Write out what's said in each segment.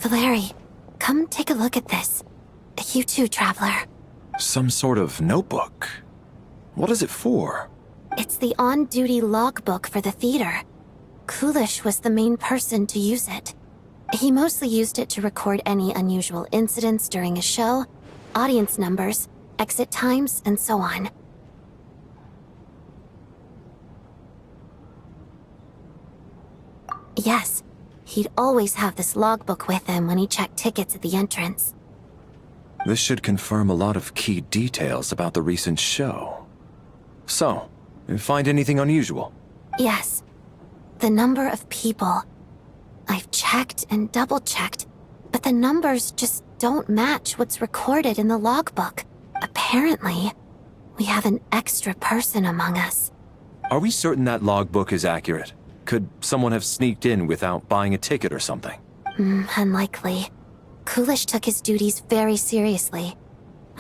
Valeri, come take a look at this. You too, Traveler. Some sort of notebook. What is it for? It's the on-duty logbook for the theater. Kulish was the main person to use it. He mostly used it to record any unusual incidents during a show, audience numbers, exit times, and so on. Yes, he'd always have this logbook with him when he checked tickets at the entrance. This should confirm a lot of key details about the recent show. So, you find anything unusual? Yes. The number of people. I've checked and double-checked, but the numbers just don't match what's recorded in the logbook. Apparently, we have an extra person among us. Are we certain that logbook is accurate? Could someone have sneaked in without buying a ticket or something? Unlikely. Kulish took his duties very seriously.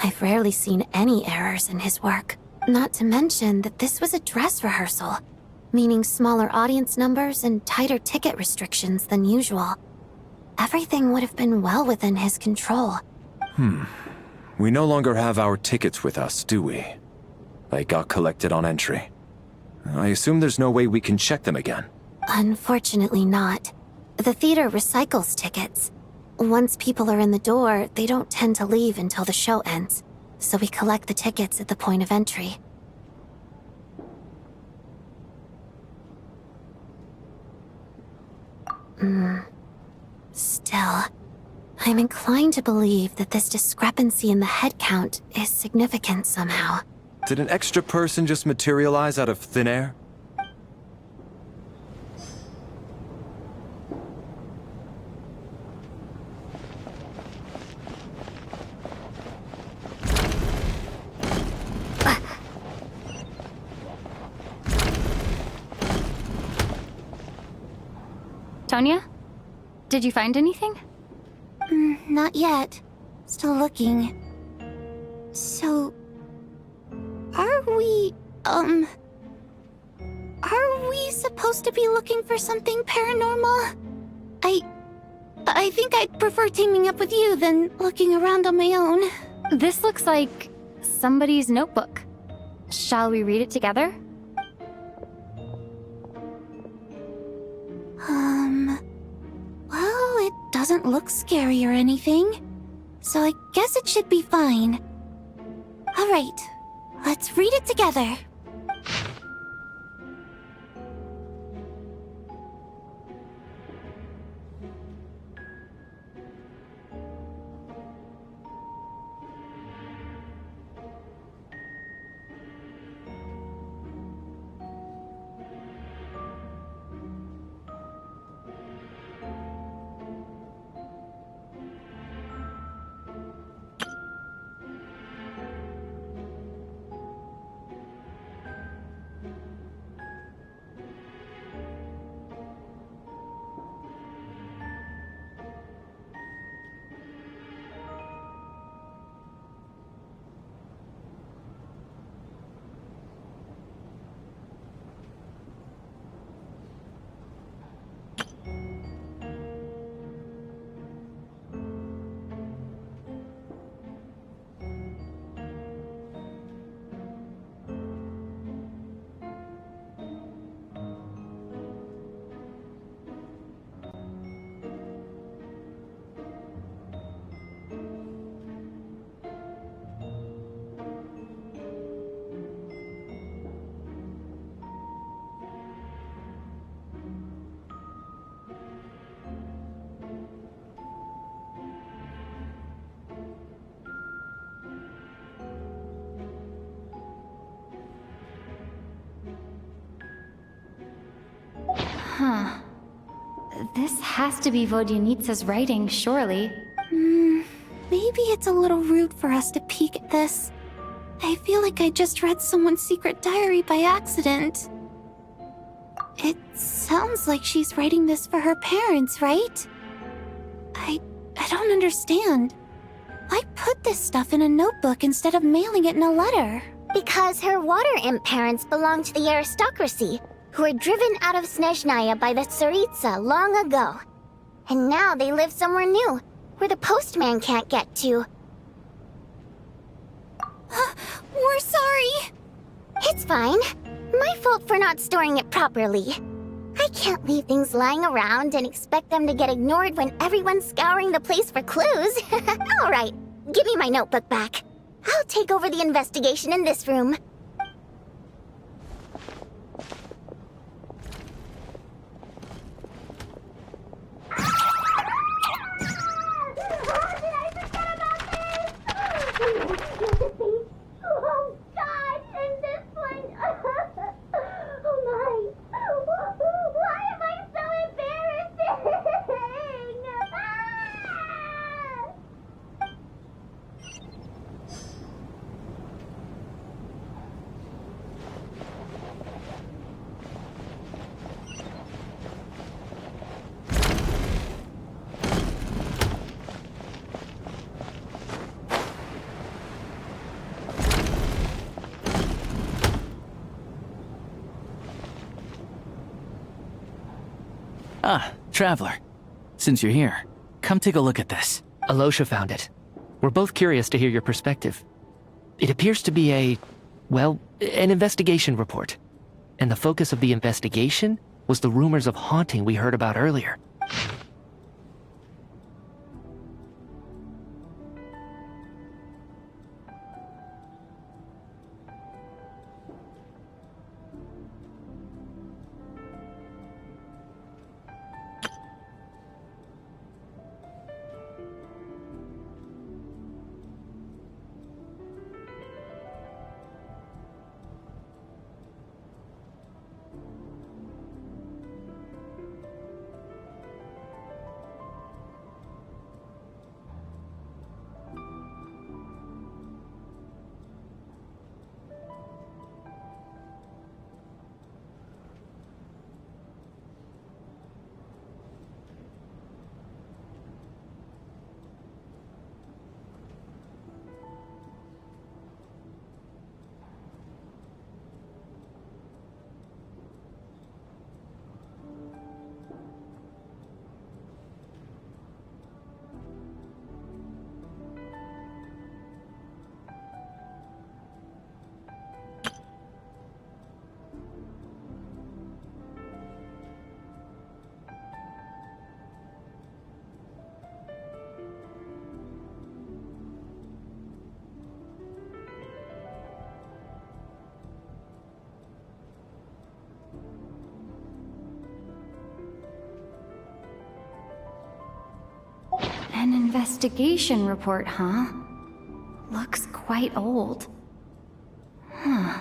I've rarely seen any errors in his work. Not to mention that this was a dress rehearsal, meaning smaller audience numbers and tighter ticket restrictions than usual. Everything would have been well within his control. We no longer have our tickets with us, do we? They got collected on entry. I assume there's no way we can check them again. Unfortunately not. The theater recycles tickets. Once people are in the door, they don't tend to leave until the show ends, so we collect the tickets at the point of entry. Still, I'm inclined to believe that this discrepancy in the head count is significant somehow. Did an extra person just materialize out of thin air? Tonya? Did you find anything? Not yet. Still looking. So... Are we supposed to be looking for something paranormal? I think I'd prefer teaming up with you than looking around on my own. This looks like somebody's notebook. Shall we read it together? Well, it doesn't look scary or anything, so I guess it should be fine. All right, let's read it together. Huh. This has to be Vodyanitsa's writing, surely. Maybe it's a little rude for us to peek at this. I feel like I just read someone's secret diary by accident. It sounds like she's writing this for her parents, right? I don't understand. Why put this stuff in a notebook instead of mailing it in a letter? Because her water imp parents belonged to the aristocracy, who were driven out of Snezhnaya by the Tsaritsa long ago. And now they live somewhere new, where the postman can't get to. We're sorry. It's fine. My fault for not storing it properly. I can't leave things lying around and expect them to get ignored when everyone's scouring the place for clues. All right, give me my notebook back. I'll take over the investigation in this room. Ah, Traveler. Since you're here, come take a look at this. Alosha found it. We're both curious to hear your perspective. It appears to be an investigation report. And the focus of the investigation was the rumors of haunting we heard about earlier. An investigation report, huh? Looks quite old. Huh.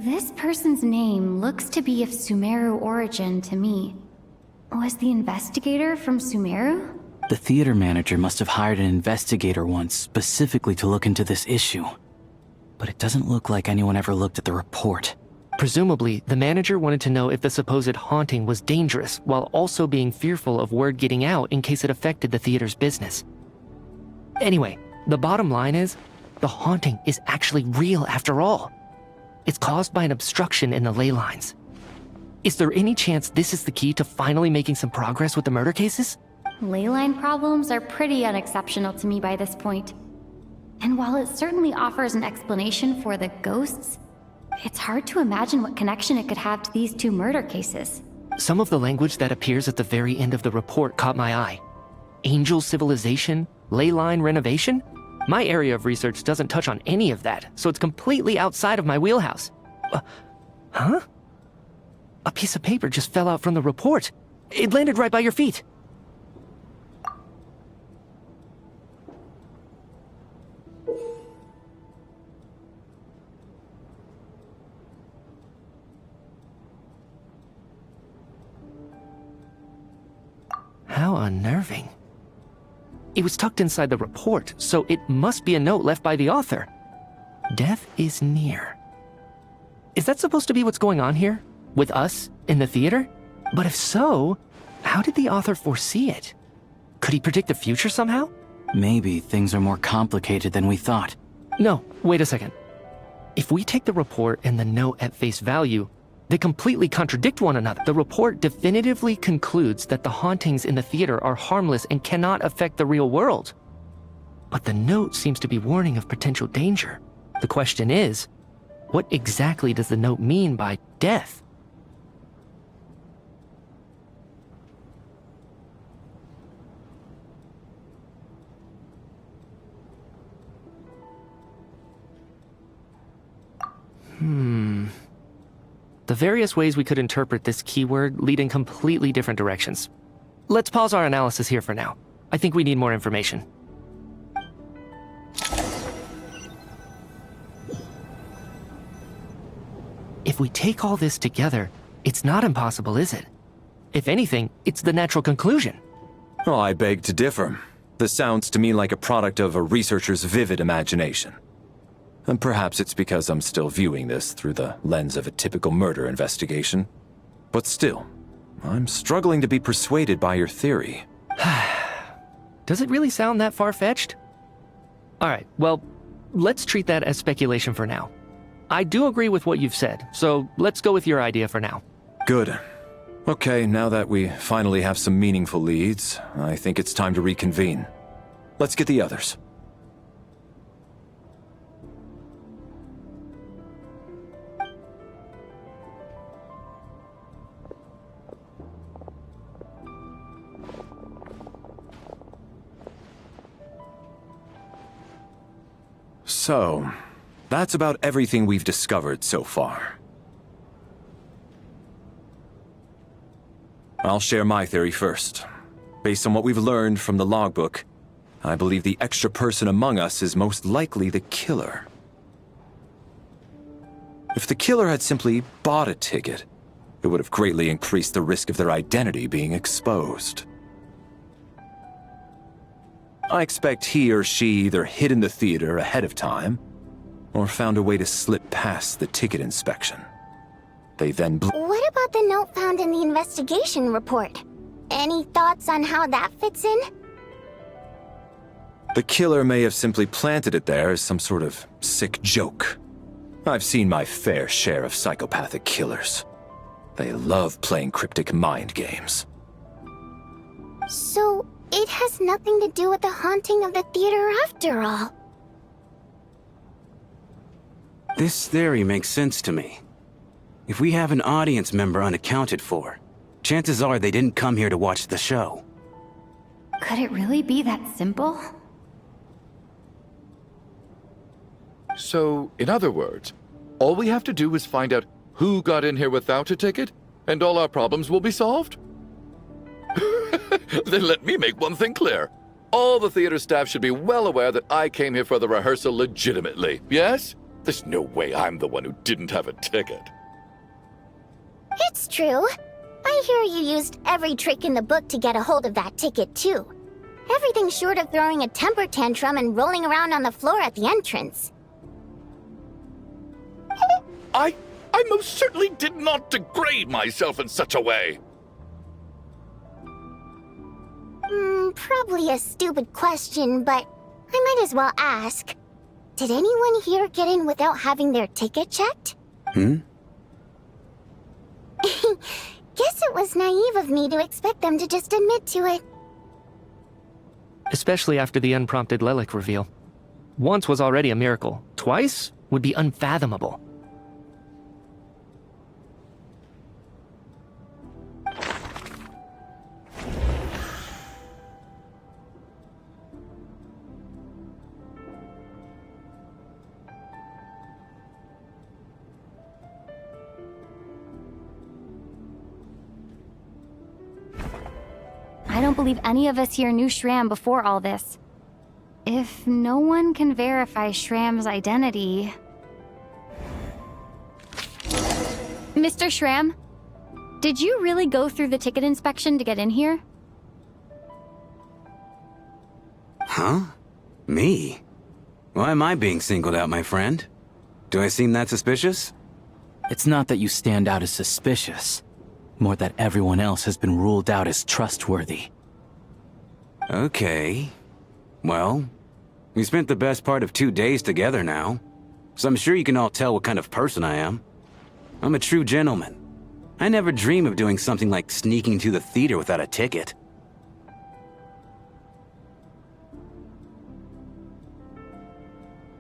This person's name looks to be of Sumeru origin to me. Was the investigator from Sumeru? The theater manager must have hired an investigator once specifically to look into this issue. But it doesn't look like anyone ever looked at the report. Presumably, the manager wanted to know if the supposed haunting was dangerous while also being fearful of word getting out in case it affected the theater's business. Anyway, the bottom line is, the haunting is actually real after all. It's caused by an obstruction in the ley lines. Is there any chance this is the key to finally making some progress with the murder cases? Leyline problems are pretty unexceptional to me by this point. And while it certainly offers an explanation for the ghosts, it's hard to imagine what connection it could have to these two murder cases. Some of the language that appears at the very end of the report caught my eye. Angel civilization, ley line renovation? My area of research doesn't touch on any of that, so it's completely outside of my wheelhouse. Huh? A piece of paper just fell out from the report. It landed right by your feet. How unnerving. It was tucked inside the report, so it must be a note left by the author. Death is near. Is that supposed to be what's going on here? With us, in the theater? But if so, how did the author foresee it? Could he predict the future somehow? Maybe things are more complicated than we thought. No, wait a second. If we take the report and the note at face value, They completely contradict one another. The report definitively concludes that the hauntings in the theater are harmless and cannot affect the real world. But the note seems to be warning of potential danger. The question is, what exactly does the note mean by death? The various ways we could interpret this keyword lead in completely different directions. Let's pause our analysis here for now. I think we need more information. If we take all this together, it's not impossible, is it? If anything, it's the natural conclusion. Oh, I beg to differ. This sounds to me like a product of a researcher's vivid imagination. And perhaps it's because I'm still viewing this through the lens of a typical murder investigation. But still, I'm struggling to be persuaded by your theory. Does it really sound that far-fetched? Alright, well, let's treat that as speculation for now. I do agree with what you've said, so let's go with your idea for now. Good. Okay, now that we finally have some meaningful leads, I think it's time to reconvene. Let's get the others. So, that's about everything we've discovered so far. I'll share my theory first. Based on what we've learned from the logbook, I believe the extra person among us is most likely the killer. If the killer had simply bought a ticket, it would have greatly increased the risk of their identity being exposed. I expect he or she either hid in the theater ahead of time, or found a way to slip past the ticket inspection. They then What about the note found in the investigation report? Any thoughts on how that fits in? The killer may have simply planted it there as some sort of sick joke. I've seen my fair share of psychopathic killers. They love playing cryptic mind games. So, it has nothing to do with the haunting of the theater after all. This theory makes sense to me. If we have an audience member unaccounted for, chances are they didn't come here to watch the show. Could it really be that simple? So, in other words, all we have to do is find out who got in here without a ticket, and all our problems will be solved? Then let me make one thing clear. All the theater staff should be well aware that I came here for the rehearsal legitimately, yes? There's no way I'm the one who didn't have a ticket. It's true. I hear you used every trick in the book to get a hold of that ticket, too. Everything short of throwing a temper tantrum and rolling around on the floor at the entrance. I most certainly did not degrade myself in such a way. Probably a stupid question, but I might as well ask. Did anyone here get in without having their ticket checked? Hmm? Guess it was naive of me to expect them to just admit to it. Especially after the unprompted Lelik reveal. Once was already a miracle. Twice would be unfathomable. I don't believe any of us here knew Shram before all this. If no one can verify Shram's identity... Mr. Shram, did you really go through the ticket inspection to get in here? Huh? Me? Why am I being singled out, my friend? Do I seem that suspicious? It's not that you stand out as suspicious, more that everyone else has been ruled out as trustworthy. Okay. Well, we spent the best part of 2 days together now, so I'm sure you can all tell what kind of person I am. I'm a true gentleman. I never dream of doing something like sneaking to the theater without a ticket.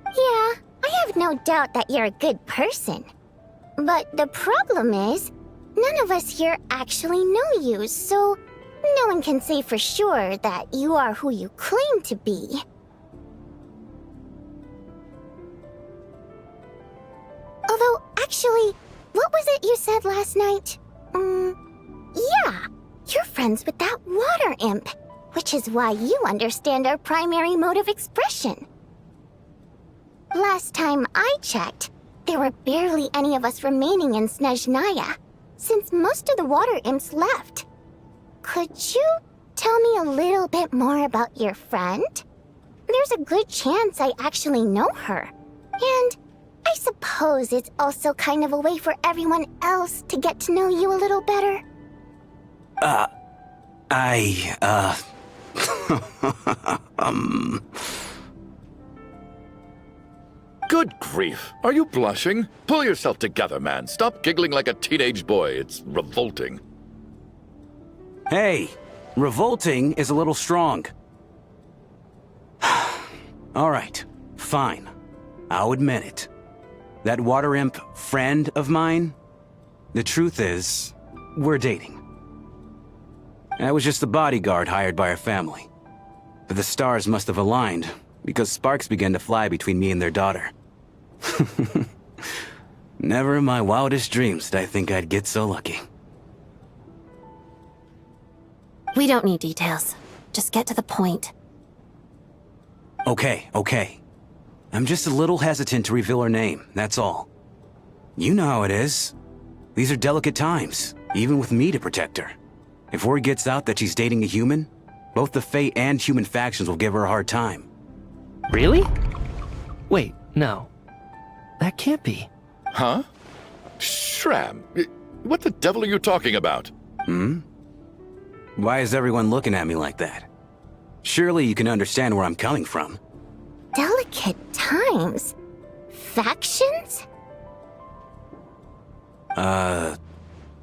Yeah, I have no doubt that you're a good person. But the problem is, none of us here actually know you, so no one can say for sure that you are who you claim to be. Although, actually, what was it you said last night? Yeah, you're friends with that water imp, which is why you understand our primary mode of expression. Last time I checked, there were barely any of us remaining in Snezhnaya, since most of the water imps left. Could you tell me a little bit more about your friend? There's a good chance I actually know her. And I suppose it's also kind of a way for everyone else to get to know you a little better. Good grief. Are you blushing? Pull yourself together, man. Stop giggling like a teenage boy. It's revolting. Hey, revolting is a little strong. All right, fine. I'll admit it. That water imp friend of mine, the truth is, we're dating. I was just the bodyguard hired by our family. But the stars must have aligned, because sparks began to fly between me and their daughter. Never in my wildest dreams did I think I'd get so lucky. We don't need details. Just get to the point. Okay. I'm just a little hesitant to reveal her name, that's all. You know how it is. These are delicate times, even with me to protect her. If word gets out that she's dating a human, both the Fae and human factions will give her a hard time. Really? Wait, no. That can't be. Huh? Shram, what the devil are you talking about? Why is everyone looking at me like that? Surely you can understand where I'm coming from. Delicate times? Factions?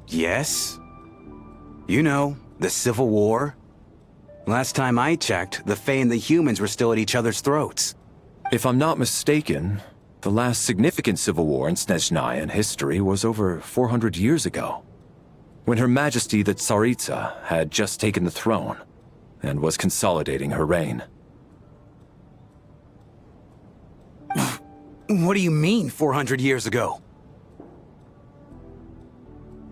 Yes? You know, the Civil War? Last time I checked, the Fae and the humans were still at each other's throats. If I'm not mistaken, the last significant civil war in Snezhnayan history was over 400 years ago, when Her Majesty the Tsaritsa had just taken the throne and was consolidating her reign. What do you mean, 400 years ago?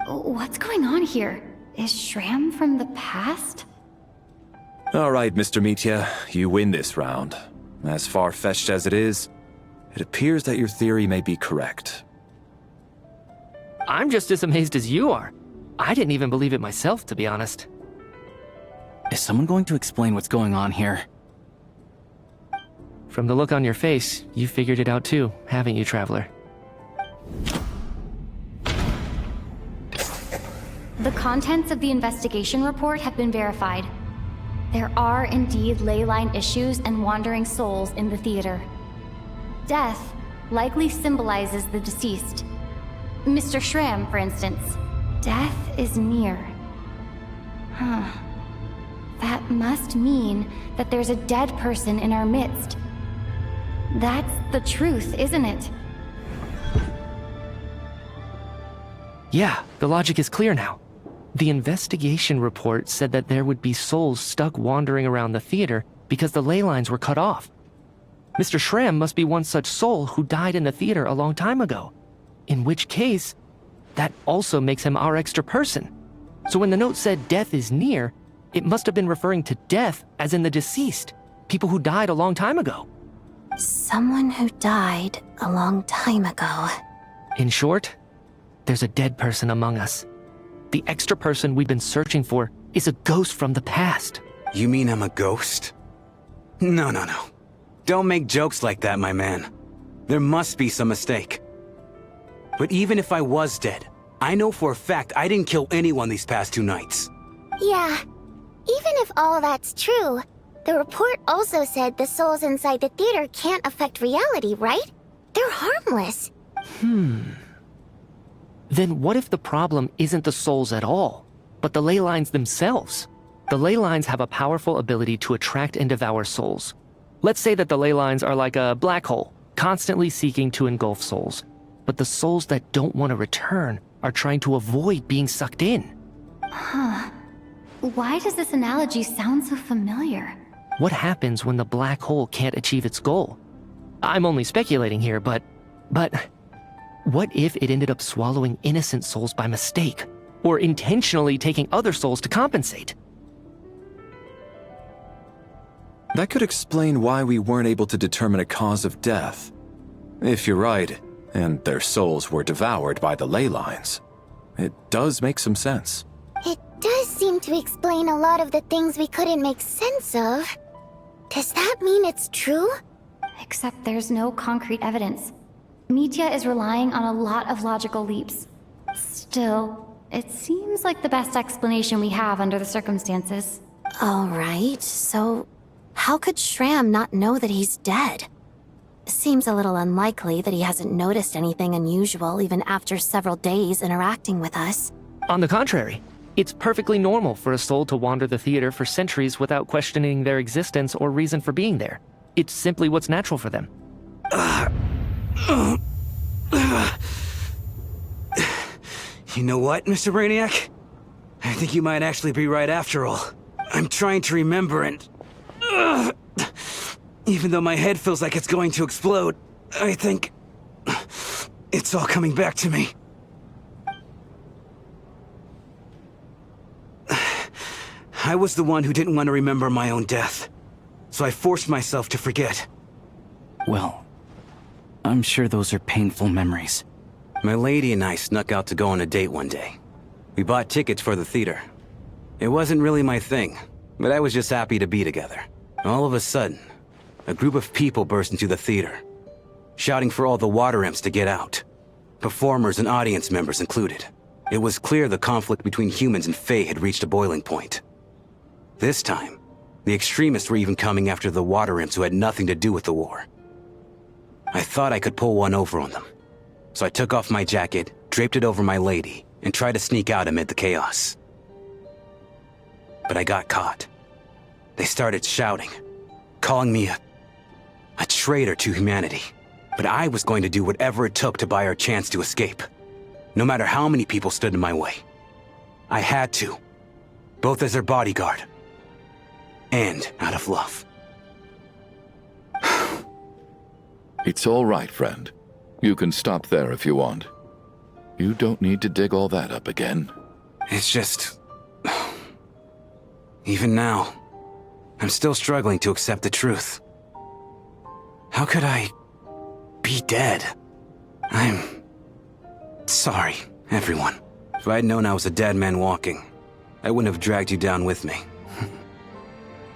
What's going on here? Is Shram from the past? All right, Mr. Mitya, you win this round. As far-fetched as it is, it appears that your theory may be correct. I'm just as amazed as you are. I didn't even believe it myself, to be honest. Is someone going to explain what's going on here? From the look on your face, you figured it out too, haven't you, Traveler? The contents of the investigation report have been verified. There are indeed ley line issues and wandering souls in the theater. Death likely symbolizes the deceased. Mr. Shram, for instance. Death is near. That must mean that there's a dead person in our midst. That's the truth, isn't it? Yeah, the logic is clear now. The investigation report said that there would be souls stuck wandering around the theater because the ley lines were cut off. Mr. Shram must be one such soul who died in the theater a long time ago. In which case, that also makes him our extra person. So when the note said death is near, it must have been referring to death as in the deceased, people who died a long time ago. Someone who died a long time ago. In short, there's a dead person among us. The extra person we've been searching for is a ghost from the past. You mean I'm a ghost? No. Don't make jokes like that, my man. There must be some mistake. But even if I was dead, I know for a fact I didn't kill anyone these past 2 nights. Yeah. Even if all that's true, the report also said the souls inside the theater can't affect reality, right? They're harmless. Then what if the problem isn't the souls at all, but the ley lines themselves? The ley lines have a powerful ability to attract and devour souls. Let's say that the ley lines are like a black hole, constantly seeking to engulf souls. But the souls that don't want to return are trying to avoid being sucked in. Huh. Why does this analogy sound so familiar? What happens when the black hole can't achieve its goal? I'm only speculating here, but what if it ended up swallowing innocent souls by mistake, or intentionally taking other souls to compensate? That could explain why we weren't able to determine a cause of death. If you're right, and their souls were devoured by the ley lines, it does make some sense. It does seem to explain a lot of the things we couldn't make sense of. Does that mean it's true? Except there's no concrete evidence. Mitya is relying on a lot of logical leaps. Still, it seems like the best explanation we have under the circumstances. Alright, so how could Shram not know that he's dead? Seems a little unlikely that he hasn't noticed anything unusual even after several days interacting with us. On the contrary, it's perfectly normal for a soul to wander the theater for centuries without questioning their existence or reason for being there. It's simply what's natural for them. You know what, Mr. Brainiac? I think you might actually be right after all. I'm trying to remember and... even though my head feels like it's going to explode, I think... it's all coming back to me. I was the one who didn't want to remember my own death, so I forced myself to forget. Well, I'm sure those are painful memories. My lady and I snuck out to go on a date one day. We bought tickets for the theater. It wasn't really my thing, but I was just happy to be together. All of a sudden, a group of people burst into the theater, shouting for all the water imps to get out. Performers and audience members included. It was clear the conflict between humans and Fae had reached a boiling point. This time, the extremists were even coming after the water imps who had nothing to do with the war. I thought I could pull one over on them, so I took off my jacket, draped it over my lady, and tried to sneak out amid the chaos. But I got caught. They started shouting, calling me a traitor to humanity. But I was going to do whatever it took to buy our chance to escape, no matter how many people stood in my way. I had to, both as their bodyguard and out of love. It's all right, friend. You can stop there if you want. You don't need to dig all that up again. It's just... even now, I'm still struggling to accept the truth. How could I be dead? I'm sorry, everyone. If I'd known I was a dead man walking, I wouldn't have dragged you down with me.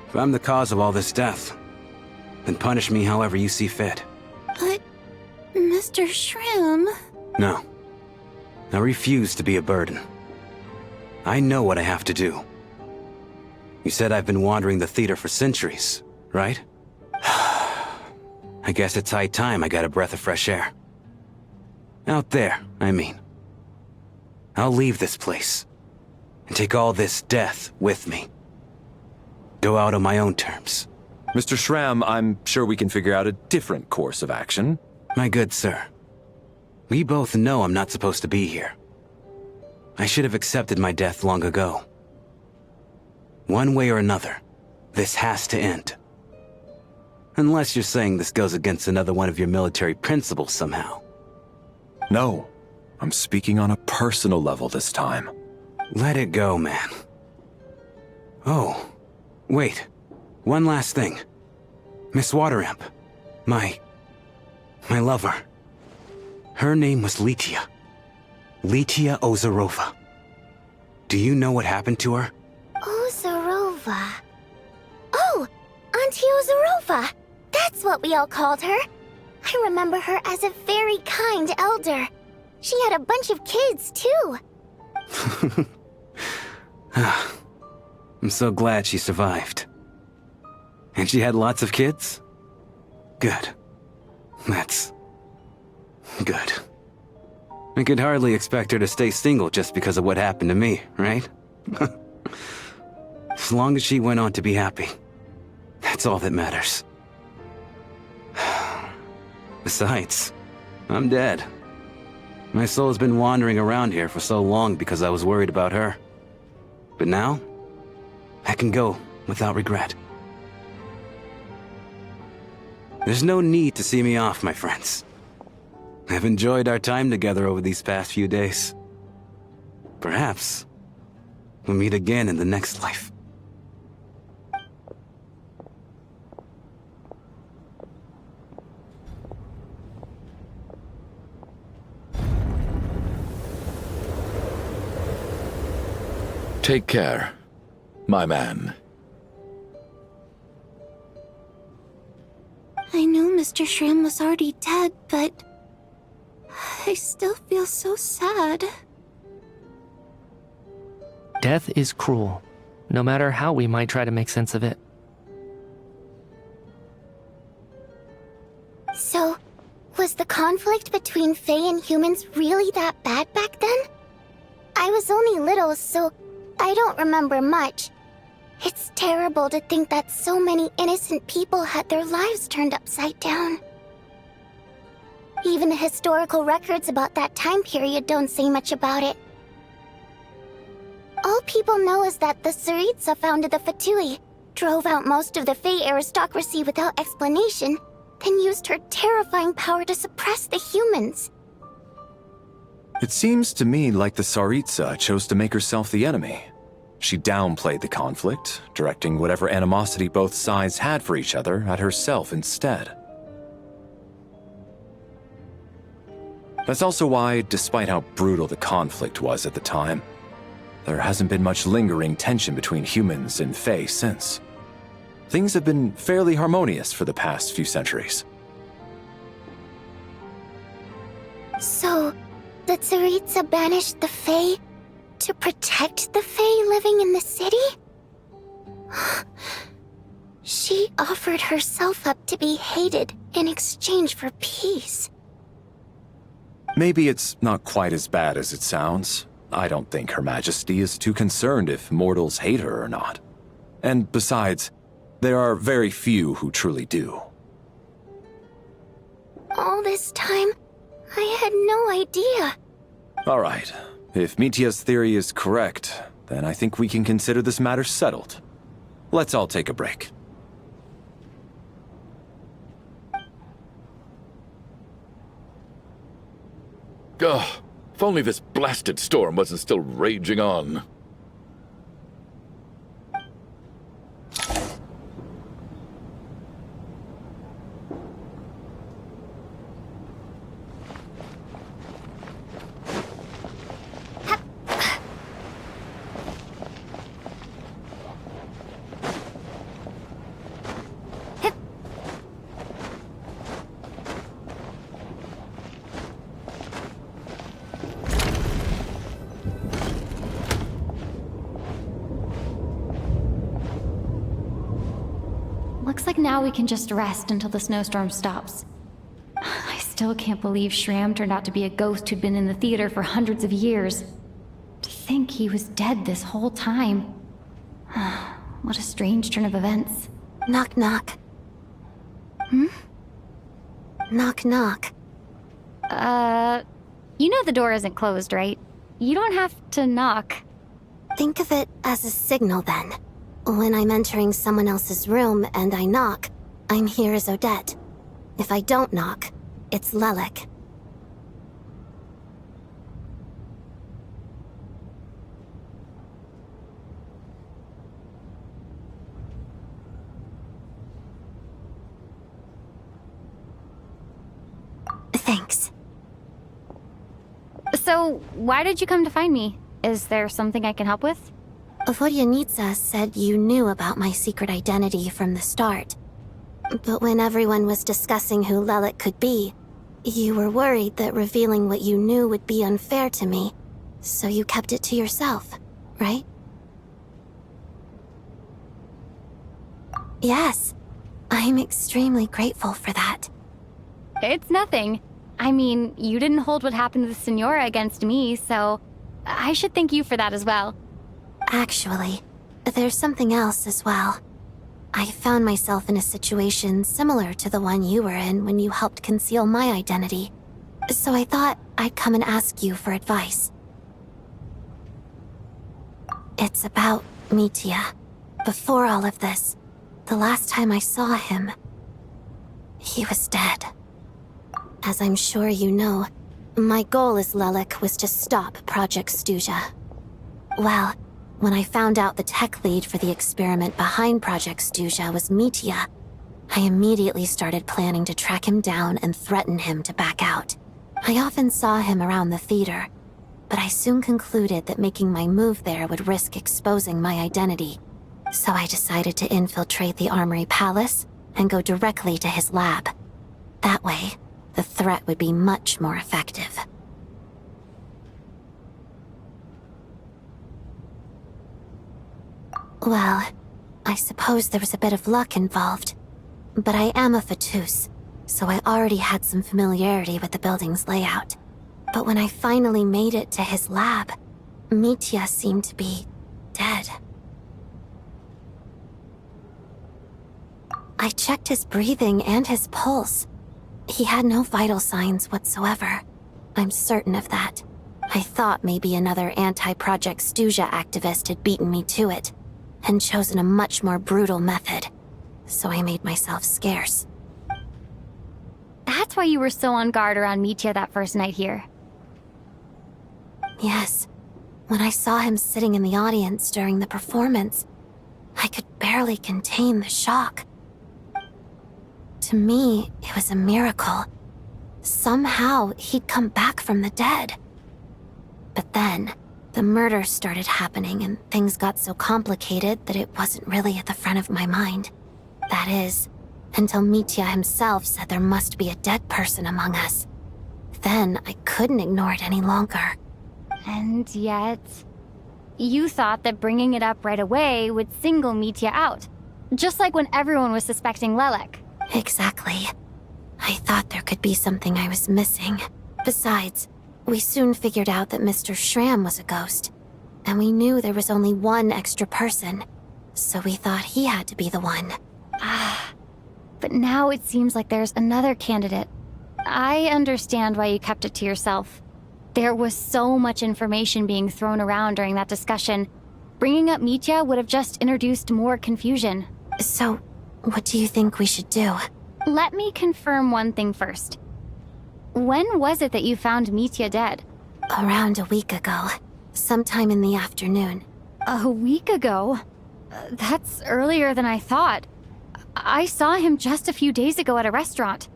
If I'm the cause of all this death, then punish me however you see fit. But, Mr. Shram... No. I refuse to be a burden. I know what I have to do. You said I've been wandering the theater for centuries, right? I guess it's high time I got a breath of fresh air. Out there, I mean. I'll leave this place and take all this death with me. Go out on my own terms. Mr. Shram, I'm sure we can figure out a different course of action. My good sir, we both know I'm not supposed to be here. I should have accepted my death long ago. One way or another, this has to end. Unless you're saying this goes against another one of your military principles somehow. No, I'm speaking on a personal level this time. Let it go, man. Oh, wait. One last thing. Miss Waterimp. My lover. Her name was Litia. Litia Ozarova. Do you know what happened to her? Ozarova. Oh, Auntie Ozarova. That's what we all called her. I remember her as a very kind elder. She had a bunch of kids, too. I'm so glad she survived. And she had lots of kids? Good. That's... good. I could hardly expect her to stay single just because of what happened to me, right? As long as she went on to be happy, that's all that matters. Besides, I'm dead. My soul has been wandering around here for so long because I was worried about her. But now, I can go without regret. There's no need to see me off, my friends. I've enjoyed our time together over these past few days. Perhaps we'll meet again in the next life. Take care, my man. I knew Mr. Shrim was already dead, but I still feel so sad. Death is cruel, no matter how we might try to make sense of it. So, was the conflict between Fae and humans really that bad back then? I was only little, so I don't remember much. It's terrible to think that so many innocent people had their lives turned upside down. Even the historical records about that time period don't say much about it. All people know is that the Tsaritsa founded the Fatui, drove out most of the Fae aristocracy without explanation, then used her terrifying power to suppress the humans. It seems to me like the Tsaritsa chose to make herself the enemy. She downplayed the conflict, directing whatever animosity both sides had for each other at herself instead. That's also why, despite how brutal the conflict was at the time, there hasn't been much lingering tension between humans and Fae since. Things have been fairly harmonious for the past few centuries. So, the Tsaritsa banished the Fae to protect the Fae living in the city? She offered herself up to be hated in exchange for peace. Maybe it's not quite as bad as it sounds. I don't think Her Majesty is too concerned if mortals hate her or not. And besides, there are very few who truly do. All this time, I had no idea. All right. If Mitya's theory is correct, then I think we can consider this matter settled. Let's all take a break. Ugh, if only this blasted storm wasn't still raging on. Looks like now we can just rest until the snowstorm stops. I still can't believe Shram turned out to be a ghost who'd been in the theater for hundreds of years. To think he was dead this whole time. What a strange turn of events. Knock, knock. Knock, knock. You know the door isn't closed, right? You don't have to knock. Think of it as a signal then. When I'm entering someone else's room and I knock, I'm here as Odette. If I don't knock, it's Lelik. Thanks. So, why did you come to find me? Is there something I can help with? Vodyanitsa said you knew about my secret identity from the start. But when everyone was discussing who Lelik could be, you were worried that revealing what you knew would be unfair to me, so you kept it to yourself, right? Yes, I'm extremely grateful for that. It's nothing. I mean, you didn't hold what happened with Senora against me, so I should thank you for that as well. Actually, there's something else as well. I found myself in a situation similar to the one you were in when you helped conceal my identity. So I thought I'd come and ask you for advice. It's about Mitya. Before all of this, the last time I saw him, he was dead. As I'm sure you know, my goal as Lelik was to stop Project Stuja. Well, when I found out the tech lead for the experiment behind Project Stuja was Mitya, I immediately started planning to track him down and threaten him to back out. I often saw him around the theater, but I soon concluded that making my move there would risk exposing my identity. So I decided to infiltrate the Armory Palace and go directly to his lab. That way, the threat would be much more effective. Well, I suppose there was a bit of luck involved. But I am a Fatus, so I already had some familiarity with the building's layout. But when I finally made it to his lab, Mitya seemed to be dead. I checked his breathing and his pulse. He had no vital signs whatsoever. I'm certain of that. I thought maybe another anti-Project Stuja activist had beaten me to it, and chosen a much more brutal method. So I made myself scarce. That's why you were so on guard around Mitya that first night here. Yes. When I saw him sitting in the audience during the performance, I could barely contain the shock. To me, it was a miracle. Somehow, he'd come back from the dead. But then, the murder started happening and things got so complicated that it wasn't really at the front of my mind. That is, until Mitya himself said there must be a dead person among us. Then I couldn't ignore it any longer. And yet, you thought that bringing it up right away would single Mitya out. Just like when everyone was suspecting Lelik. Exactly. I thought there could be something I was missing. Besides, we soon figured out that Mr. Schramm was a ghost. And we knew there was only one extra person. So we thought he had to be the one. But now it seems like there's another candidate. I understand why you kept it to yourself. There was so much information being thrown around during that discussion. Bringing up Mitya would have just introduced more confusion. So, what do you think we should do? Let me confirm one thing first. When was it that you found Mitya dead? Around a week ago. Sometime in the afternoon. A week ago? That's earlier than I thought. I saw him just a few days ago at a restaurant.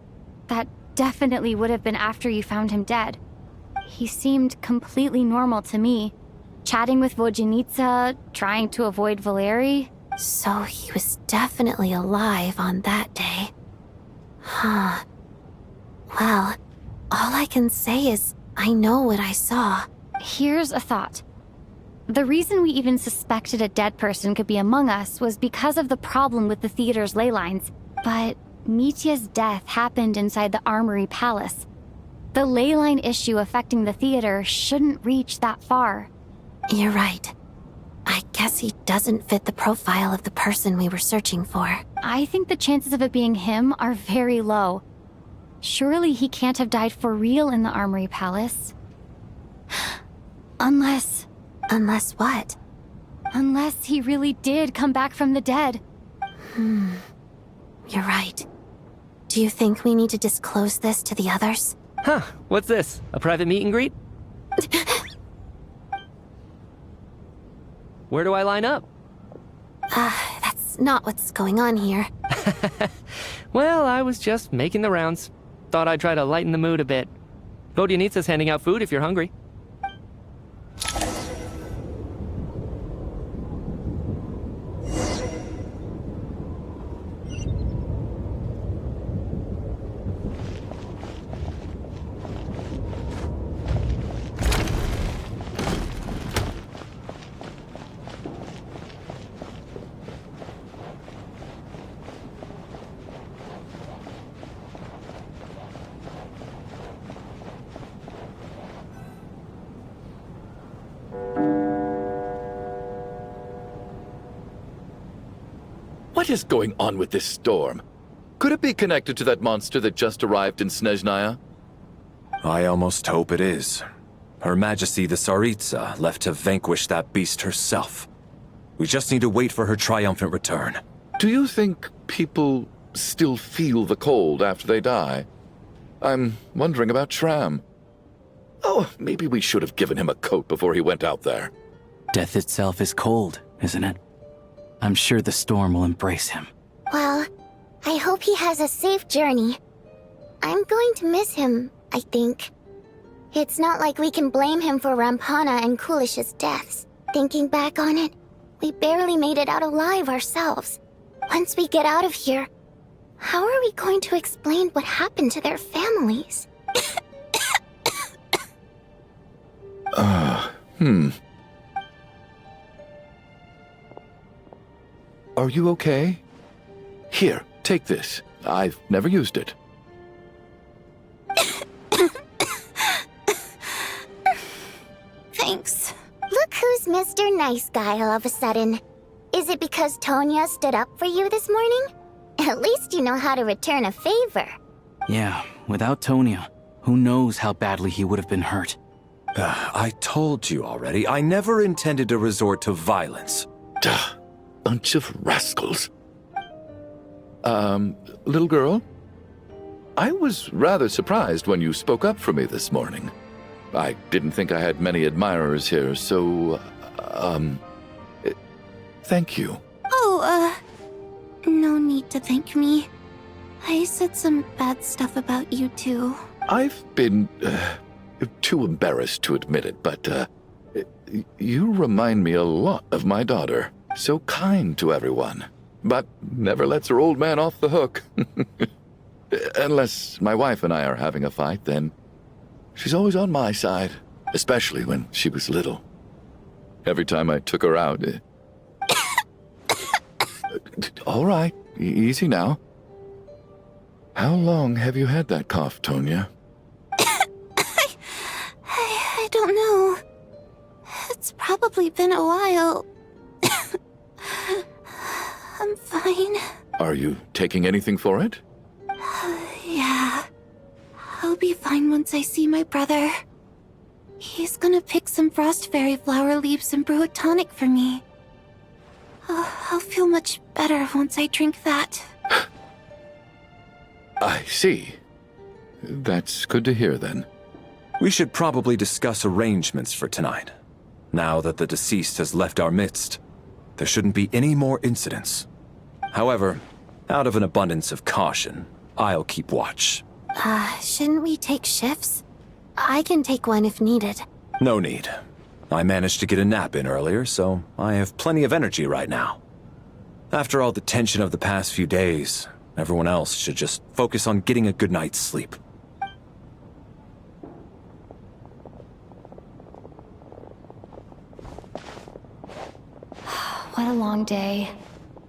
That definitely would have been after you found him dead. He seemed completely normal to me. Chatting with Vodjanitsa, trying to avoid Valeri. So he was definitely alive on that day. Huh. Well, all I can say is I know what I saw. Here's a thought. The reason we even suspected a dead person could be among us was because of the problem with the theater's ley lines. But Mitya's death happened inside the Armory Palace. The ley line issue affecting the theater shouldn't reach that far. You're right. I guess he doesn't fit the profile of the person we were searching for. I think the chances of it being him are very low. Surely he can't have died for real in the Armory Palace. Unless what? Unless he really did come back from the dead. You're right. Do you think we need to disclose this to the others? Huh, what's this? A private meet and greet? Where do I line up? That's not what's going on here. Well, I was just making the rounds. Thought I'd try to lighten the mood a bit. Vodjanitsa's handing out food if you're hungry. What is going on with this storm? Could it be connected to that monster that just arrived in Snezhnaya? I almost hope it is. Her Majesty the Tsaritsa left to vanquish that beast herself. We just need to wait for her triumphant return. Do you think people still feel the cold after they die? I'm wondering about Shram. Oh, maybe we should have given him a coat before he went out there. Death itself is cold, isn't it? I'm sure the storm will embrace him. Well, I hope he has a safe journey. I'm going to miss him, I think. It's not like we can blame him for Rampana and Kulish's deaths. Thinking back on it, we barely made it out alive ourselves. Once we get out of here, how are we going to explain what happened to their families? Are you okay? Here, take this. I've never used it. Thanks. Look who's Mr. Nice Guy all of a sudden. Is it because Tonya stood up for you this morning? At least you know how to return a favor. Yeah, without Tonya, who knows how badly he would have been hurt. I told you already, I never intended to resort to violence. Duh. Bunch of rascals. Little girl? I was rather surprised when you spoke up for me this morning. I didn't think I had many admirers here, so, thank you. Oh, no need to thank me. I said some bad stuff about you too. I've been, too embarrassed to admit it, but, you remind me a lot of my daughter. So kind to everyone, but never lets her old man off the hook. Unless my wife and I are having a fight, then she's always on my side, especially when she was little. Every time I took her out... All right, easy now. How long have you had that cough, Tonya? I don't know. It's probably been a while. I'm fine. Are you taking anything for it? Yeah. I'll be fine once I see my brother. He's gonna pick some frost fairy flower leaves and brew a tonic for me. I'll feel much better once I drink that. I see. That's good to hear, then. We should probably discuss arrangements for tonight. Now that the deceased has left our midst, there shouldn't be any more incidents. However, out of an abundance of caution, I'll keep watch. Shouldn't we take shifts? I can take one if needed. No need. I managed to get a nap in earlier, so I have plenty of energy right now. After all the tension of the past few days, everyone else should just focus on getting a good night's sleep. What a long day.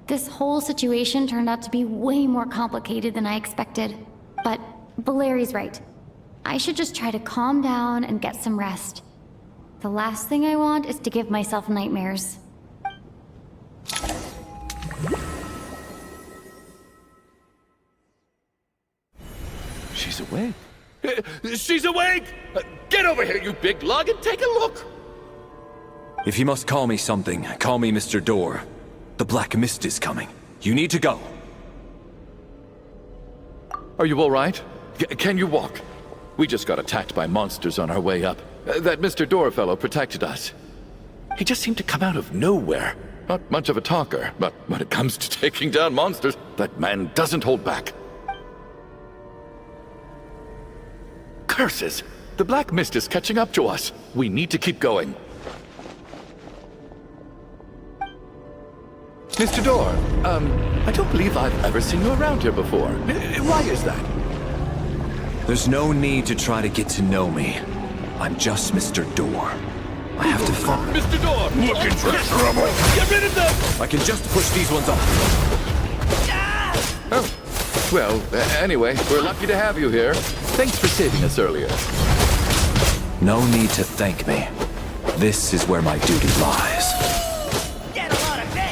This whole situation turned out to be way more complicated than I expected. But Valeri's right. I should just try to calm down and get some rest. The last thing I want is to give myself nightmares. She's awake. She's awake! Get over here, you big lug, and take a look! If you must call me something, call me Mr. Door. The Black Mist is coming. You need to go. Are you all right? Can you walk? We just got attacked by monsters on our way up. That Mr. Door fellow protected us. He just seemed to come out of nowhere. Not much of a talker, but when it comes to taking down monsters, that man doesn't hold back. Curses! The Black Mist is catching up to us. We need to keep going. Mr. Door, I don't believe I've ever seen you around here before. Why is that? There's no need to try to get to know me. I'm just Mr. Door. I have to find... Mr. Door! Looking for trouble! Get rid of them! I can just push these ones off. Oh, well, anyway, we're lucky to have you here. Thanks for saving us earlier. No need to thank me. This is where my duty lies. Get a lot of this!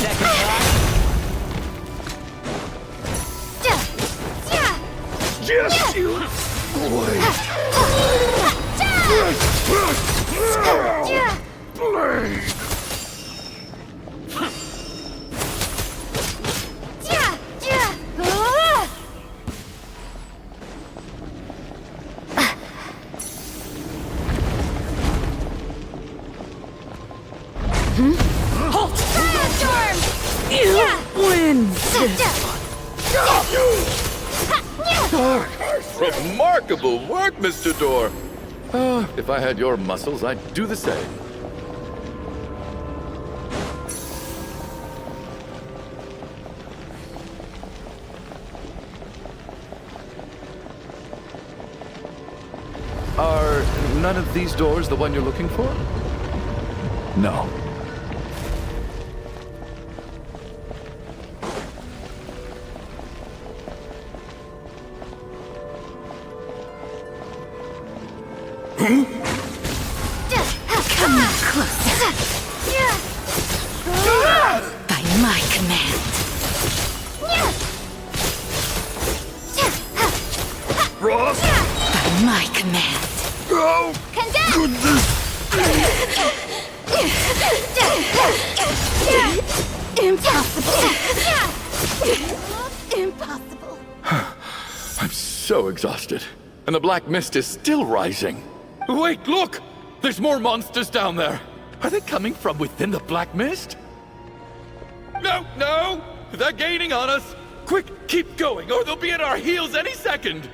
second thought. Just you wait. Remarkable work, Mr. Door. If I had your muscles, I'd do the same. Are none of these doors the one you're looking for? No. By my command. Ross? By my command. Oh, goodness! Impossible. Impossible. I'm so exhausted. And the black mist is still rising. Wait, look! There's more monsters down there. Are they coming from within the black mist? No, no! They're gaining on us! Quick, keep going, or they'll be at our heels any second!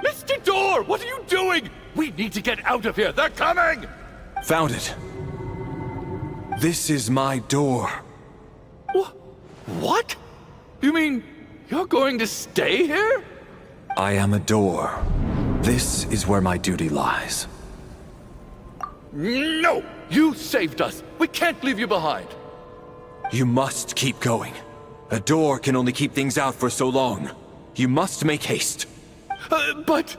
Mr. Door, what are you doing? We need to get out of here. They're coming! Found it. This is my door. What? You mean you're going to stay here? I am a door. This is where my duty lies. No! You saved us. We can't leave you behind. You must keep going. A door can only keep things out for so long. You must make haste. But...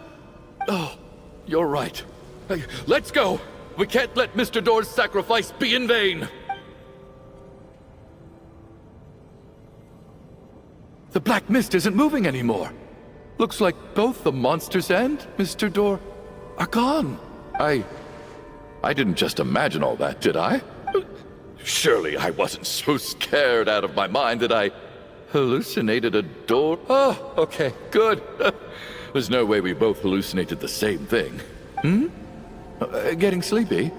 Oh, you're right. Let's go. We can't let Mr. Door's sacrifice be in vain. The black mist isn't moving anymore. Looks like both the monsters and Mr. Door are gone. I didn't just imagine all that, did I? Surely I wasn't so scared out of my mind that I hallucinated a door. Oh, okay, good. There's no way we both hallucinated the same thing. Getting sleepy?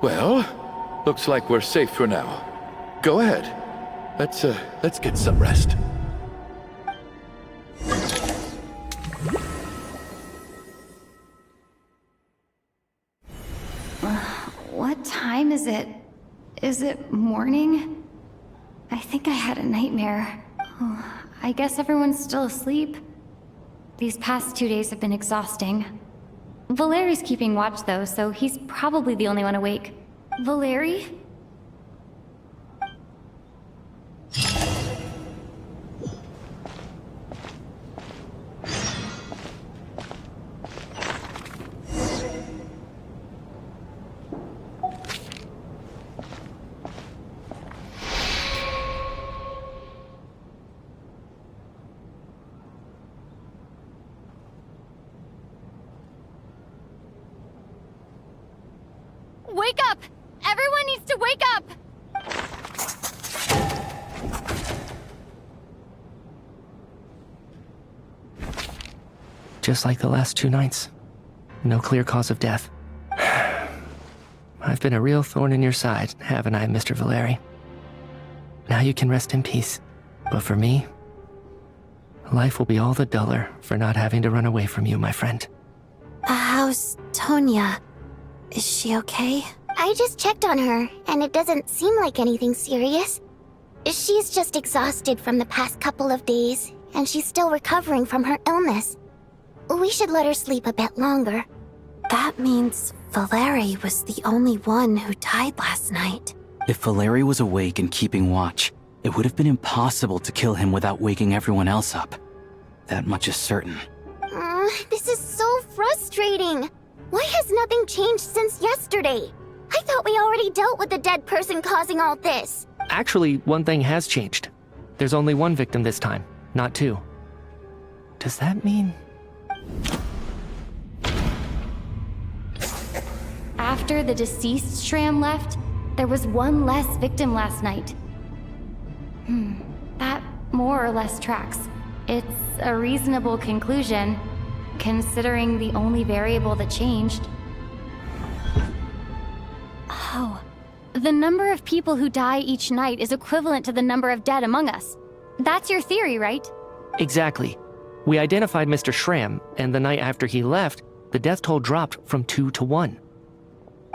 Well, looks like we're safe for now. Go ahead. Let's get some rest. What time is it? Is it morning? I think I had a nightmare. Oh, I guess everyone's still asleep. These past 2 days have been exhausting. Valeri's keeping watch though, so he's probably the only one awake. Valeri? Wake up! Everyone needs to wake up! Just like the last 2 nights. No clear cause of death. I've been a real thorn in your side, haven't I, Mr. Valeri? Now you can rest in peace. But for me, life will be all the duller for not having to run away from you, my friend. How's Tonya? Is she okay? I just checked on her, and it doesn't seem like anything serious. She's just exhausted from the past couple of days, and she's still recovering from her illness. We should let her sleep a bit longer. That means Valeri was the only one who died last night. If Valeri was awake and keeping watch, it would have been impossible to kill him without waking everyone else up. That much is certain. This is so frustrating. Why has nothing changed since yesterday? I thought we already dealt with the dead person causing all this. Actually, one thing has changed. There's only one victim this time, not two. Does that mean... After the deceased Shram left, there was one less victim last night. That more or less tracks. It's a reasonable conclusion, considering the only variable that changed. Oh, the number of people who die each night is equivalent to the number of dead among us. That's your theory, right? Exactly. We identified Mr. Shram, and the night after he left, the death toll dropped from 2 to 1.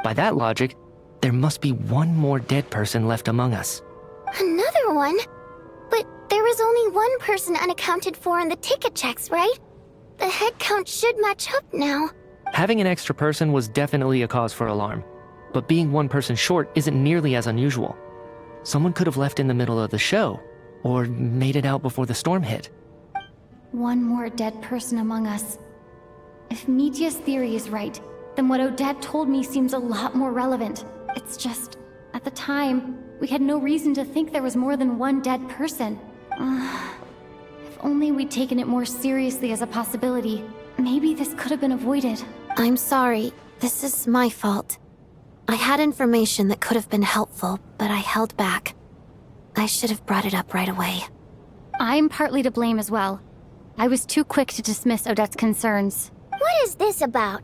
By that logic, there must be one more dead person left among us. Another one? But there was only one person unaccounted for in the ticket checks, right? The head count should match up now. Having an extra person was definitely a cause for alarm, but being one person short isn't nearly as unusual. Someone could have left in the middle of the show, or made it out before the storm hit. One more dead person among us. If Mitya's theory is right, then what Odette told me seems a lot more relevant. It's just, at the time, we had no reason to think there was more than one dead person. If only we'd taken it more seriously as a possibility, maybe this could have been avoided. I'm sorry. This is my fault. I had information that could have been helpful, but I held back. I should have brought it up right away. I'm partly to blame as well. I was too quick to dismiss Odette's concerns. What is this about?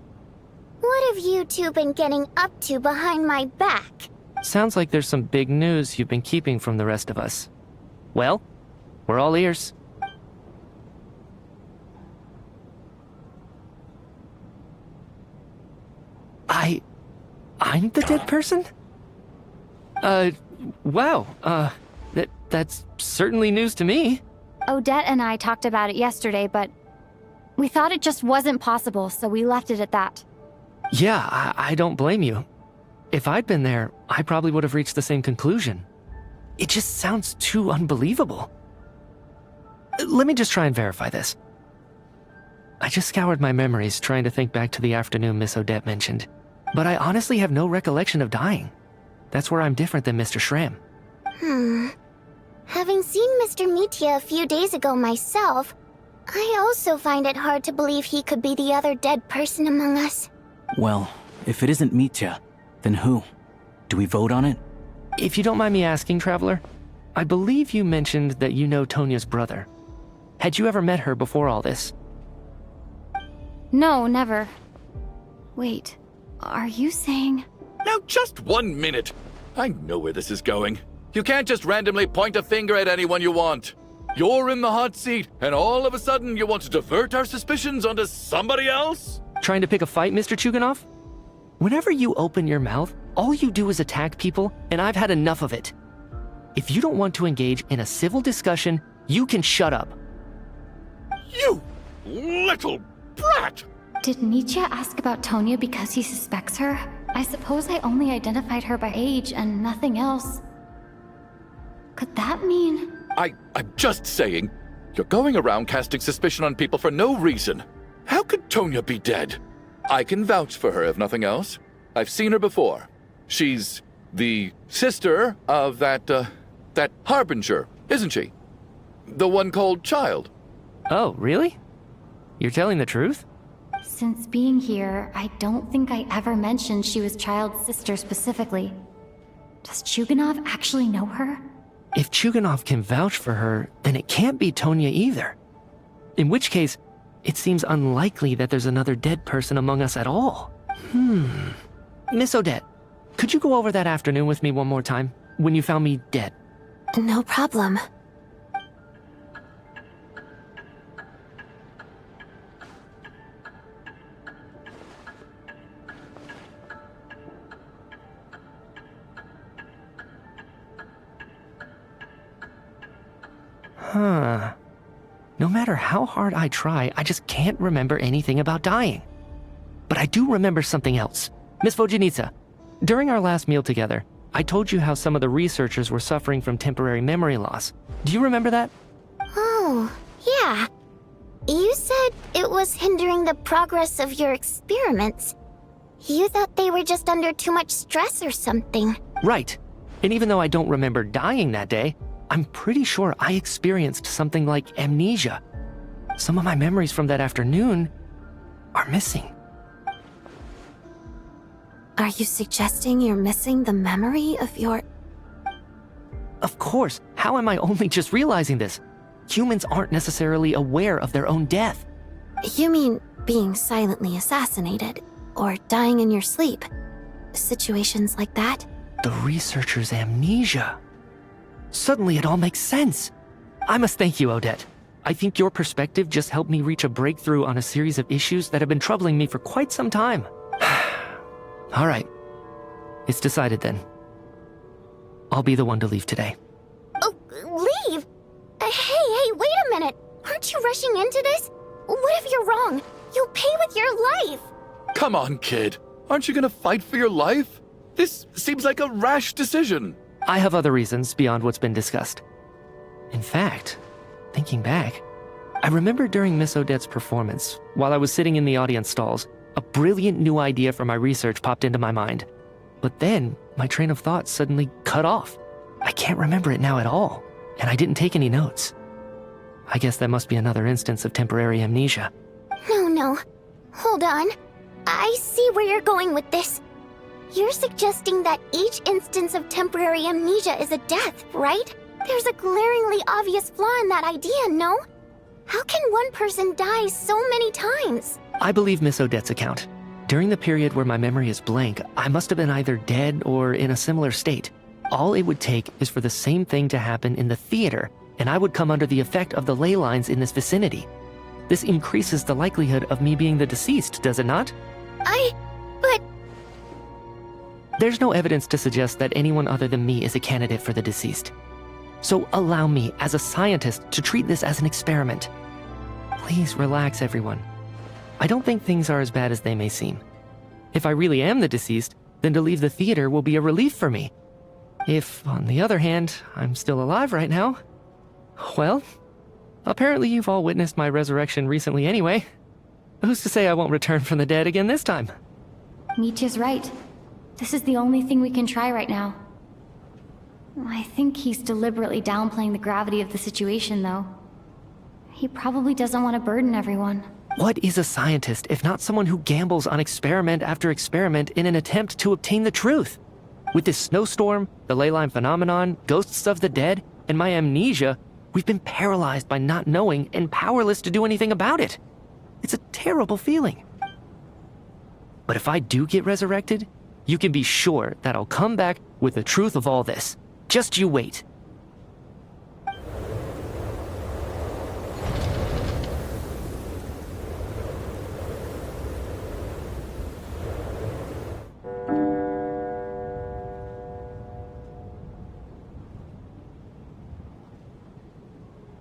What have you two been getting up to behind my back? Sounds like there's some big news you've been keeping from the rest of us. Well, we're all ears. I'm the dead person? Wow, that's certainly news to me. Odette and I talked about it yesterday, but we thought it just wasn't possible, so we left it at that. Yeah, I don't blame you. If I'd been there, I probably would have reached the same conclusion. It just sounds too unbelievable. Let me just try and verify this. I just scoured my memories trying to think back to the afternoon Miss Odette mentioned, but I honestly have no recollection of dying. That's where I'm different than Mr. Shram. Having seen Mr. Mitya a few days ago myself, I also find it hard to believe he could be the other dead person among us. Well, if it isn't Mitya, then who? Do we vote on it? If you don't mind me asking, Traveler, I believe you mentioned that you know Tonya's brother. Had you ever met her before all this? No, never. Wait, are you saying... Now, just 1 minute. I know where this is going. You can't just randomly point a finger at anyone you want. You're in the hot seat, and all of a sudden you want to divert our suspicions onto somebody else? Trying to pick a fight, Mr. Chuganov? Whenever you open your mouth, all you do is attack people, and I've had enough of it. If you don't want to engage in a civil discussion, you can shut up. You little brat! Did Mitya ask about Tonya because he suspects her? I suppose I only identified her by age and nothing else. Could that mean... I'm just saying, you're going around casting suspicion on people for no reason. How could Tonya be dead? I can vouch for her if nothing else. I've seen her before. She's the sister of that Harbinger, isn't she? The one called Child. Oh, really? You're telling the truth? Since being here, I don't think I ever mentioned she was Child's sister specifically. Does Chuganov actually know her? If Chuganov can vouch for her, then it can't be Tonya either. In which case, it seems unlikely that there's another dead person among us at all. Miss Odette, could you go over that afternoon with me one more time, when you found me dead? No problem. No matter how hard I try, I just can't remember anything about dying. But I do remember something else. Miss Vojanitsa, during our last meal together, I told you how some of the researchers were suffering from temporary memory loss. Do you remember that? Oh, yeah. You said it was hindering the progress of your experiments. You thought they were just under too much stress or something. Right. And even though I don't remember dying that day, I'm pretty sure I experienced something like amnesia. Some of my memories from that afternoon are missing. Are you suggesting you're missing the memory of your... Of course, how am I only just realizing this? Humans aren't necessarily aware of their own death. You mean being silently assassinated, or dying in your sleep? Situations like that? The researcher's amnesia. Suddenly it all makes sense. I must thank you, Odette. I think your perspective just helped me reach a breakthrough on a series of issues that have been troubling me for quite some time. All right. It's decided then. I'll be the one to leave today. Oh, leave? Hey, wait a minute. Aren't you rushing into this? What if you're wrong? You'll pay with your life. Come on, kid. Aren't you gonna fight for your life? This seems like a rash decision. I have other reasons beyond what's been discussed. In fact, thinking back, I remember during Miss Odette's performance, while I was sitting in the audience stalls, a brilliant new idea for my research popped into my mind. But then, my train of thought suddenly cut off. I can't remember it now at all, and I didn't take any notes. I guess that must be another instance of temporary amnesia. No. Hold on. I see where you're going with this. You're suggesting that each instance of temporary amnesia is a death, right? There's a glaringly obvious flaw in that idea, no? How can one person die so many times? I believe Miss Odette's account. During the period where my memory is blank, I must have been either dead or in a similar state. All it would take is for the same thing to happen in the theater, and I would come under the effect of the ley lines in this vicinity. This increases the likelihood of me being the deceased, does it not? But... There's no evidence to suggest that anyone other than me is a candidate for the deceased. So allow me, as a scientist, to treat this as an experiment. Please relax, everyone. I don't think things are as bad as they may seem. If I really am the deceased, then to leave the theater will be a relief for me. If, on the other hand, I'm still alive right now, well, apparently you've all witnessed my resurrection recently anyway. Who's to say I won't return from the dead again this time? Nietzsche's right. This is the only thing we can try right now. I think he's deliberately downplaying the gravity of the situation, though. He probably doesn't want to burden everyone. What is a scientist if not someone who gambles on experiment after experiment in an attempt to obtain the truth? With this snowstorm, the ley line phenomenon, ghosts of the dead, and my amnesia, we've been paralyzed by not knowing and powerless to do anything about it. It's a terrible feeling. But if I do get resurrected, you can be sure that I'll come back with the truth of all this. Just you wait.